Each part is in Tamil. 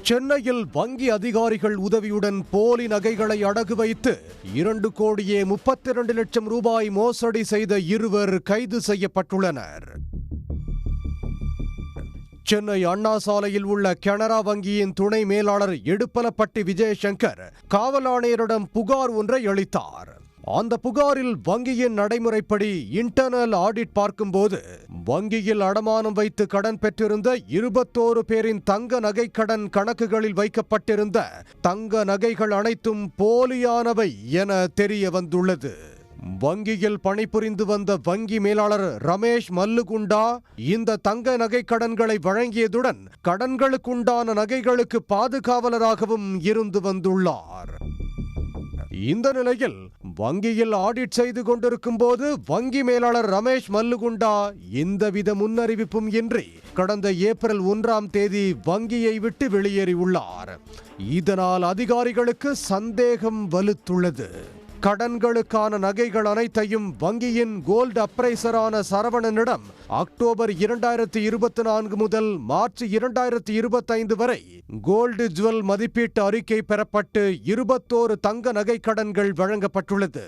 சென்னையில் வங்கி அதிகாரிகள் உதவியுடன் போலி நகைகளை அடகு வைத்து 2,32,00,000 ரூபாய் மோசடி செய்த இருவர் கைது செய்யப்பட்டுள்ளனர். சென்னை அண்ணா சாலையில் உள்ள கனரா வங்கியின் துணை மேலாளர் எடுப்பலப்பட்டி விஜயசங்கர் காவல் ஆணையரிடம் புகார் ஒன்றை அளித்தார். அந்த புகாரில் வங்கியின் நடைமுறைப்படி இன்டர்னல் ஆடிட் பார்க்கும்போது வங்கியில் அடமானம் வைத்து கடன் பெற்றிருந்த 21 பேரின் தங்க நகை கடன் கணக்குகளில் வைக்கப்பட்டிருந்த தங்க நகைகள் அனைத்தும் போலியானவை என தெரிய வந்துள்ளது. வங்கியில் பணிபுரிந்து வந்த வங்கி மேலாளர் ரமேஷ் மல்லுகுண்டா இந்த தங்க நகை கடன்களை வழங்கியதுடன் கடன்களுக்குண்டான நகைகளுக்கு பாதுகாவலராகவும் இருந்து வந்துள்ளார். இந்த நிலையில் வங்கியில் ஆடிட் செய்து கொண்டிருக்கும் போது வங்கி மேலாளர் ரமேஷ் மல்லுகுண்டா எந்தவித முன்னறிவிப்பும் இன்றி கடந்த ஏப்ரல் 1ஆம் தேதி வங்கியை விட்டு வெளியேறியுள்ளார். இதனால் அதிகாரிகளுக்கு சந்தேகம் வலுத்துள்ளது. கடன்களுக்கான நகைகள் அனைத்தையும் வங்கியின் கோல்டு அப்ரைசரான சரவணனிடம் அக்டோபர் 2024 முதல் மார்ச் 2025 வரை கோல்டு ஜுவல் மதிப்பீட்டு அறிக்கை பெறப்பட்டு 21 தங்க நகை கடன்கள் வழங்கப்பட்டுள்ளது.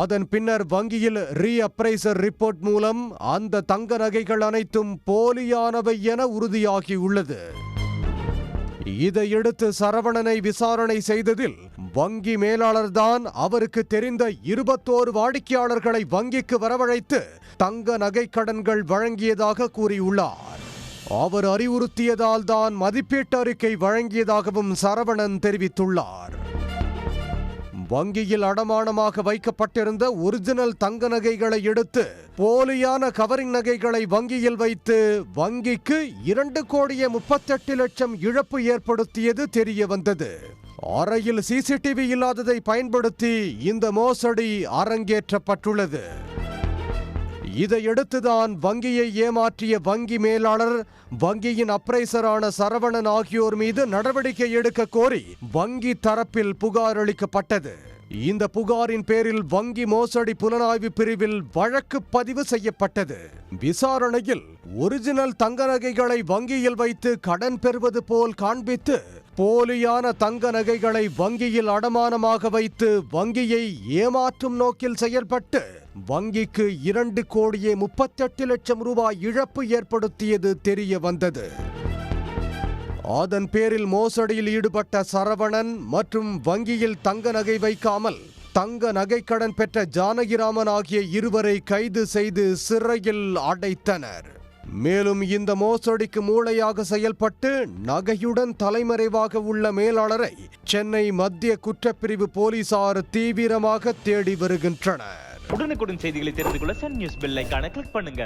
அதன் பின்னர் வங்கியில் ரீ அப்ரைசர் ரிப்போர்ட் மூலம் அந்த தங்க நகைகள் அனைத்தும் போலியானவை என உறுதியாகியுள்ளது. இதையடுத்து சரவணனை விசாரணை செய்ததில் வங்கி மேலாளர் தான் அவருக்கு தெரிந்த 21 வாடிக்கையாளர்களை வங்கிக்கு வரவழைத்து தங்க நகை கடன்கள் வழங்கியதாக கூறியுள்ளார். அவர் அறிவுறுத்தியதால் தான் மதிப்பீட்டு அறிக்கை வழங்கியதாகவும் சரவணன் தெரிவித்துள்ளார். வங்கியில் அடமானமாக வைக்கப்பட்டிருந்த ஒரிஜினல் தங்க நகைகளை எடுத்து போலியான கவரிங் நகைகளை வங்கியில் வைத்து வங்கிக்கு 2,38,00,000 இழப்பு ஏற்படுத்தியது தெரிய வந்தது. அறையில் சிசிடிவி இல்லாததை பயன்படுத்தி இந்த மோசடி அரங்கேற்றப்பட்டுள்ளது. இதையடுத்துதான் வங்கியை ஏமாற்றிய வங்கி மேலாளர், வங்கியின் அப்ரைசரான சரவணன் ஆகியோர் மீது நடவடிக்கை எடுக்க கோரி வங்கி தரப்பில் புகார் அளிக்கப்பட்டது. இந்த புகாரின் பேரில் வங்கி மோசடி புலனாய்வு பிரிவில் வழக்கு பதிவு செய்யப்பட்டது. விசாரணையில் ஒரிஜினல் தங்க நகைகளை வங்கியில் வைத்து கடன் பெறுவது போல் காண்பித்து போலியான தங்க நகைகளை வங்கியில் அடமானமாக வைத்து வங்கியை ஏமாற்றும் நோக்கில் செயல்பட்டு வங்கிக்கு 2,38,00,000 ரூபாய் இழப்பு ஏற்படுத்தியது தெரிய வந்தது. அதன் பேரில் மோசடியில் ஈடுபட்ட சரவணன் மற்றும் வங்கியில் தங்க நகை வைக்காமல் தங்க நகை கடன் பெற்ற ஜானகிராமன் ஆகிய இருவரை கைது செய்து சிறையில் அடைத்தனர். மேலும் இந்த மோசடிக்கு மூளையாக செயல்பட்டு நகையுடன் தலைமறைவாக உள்ள மேலாளரை சென்னை மத்திய குற்றப்பிரிவு போலீசார் தீவிரமாக தேடி வருகின்றனர். உடனுக்குடன் செய்திகளை தெரிந்து கொள்ள சன் நியூஸ் பெல் ஐகானை கிளிக் பண்ணுங்க.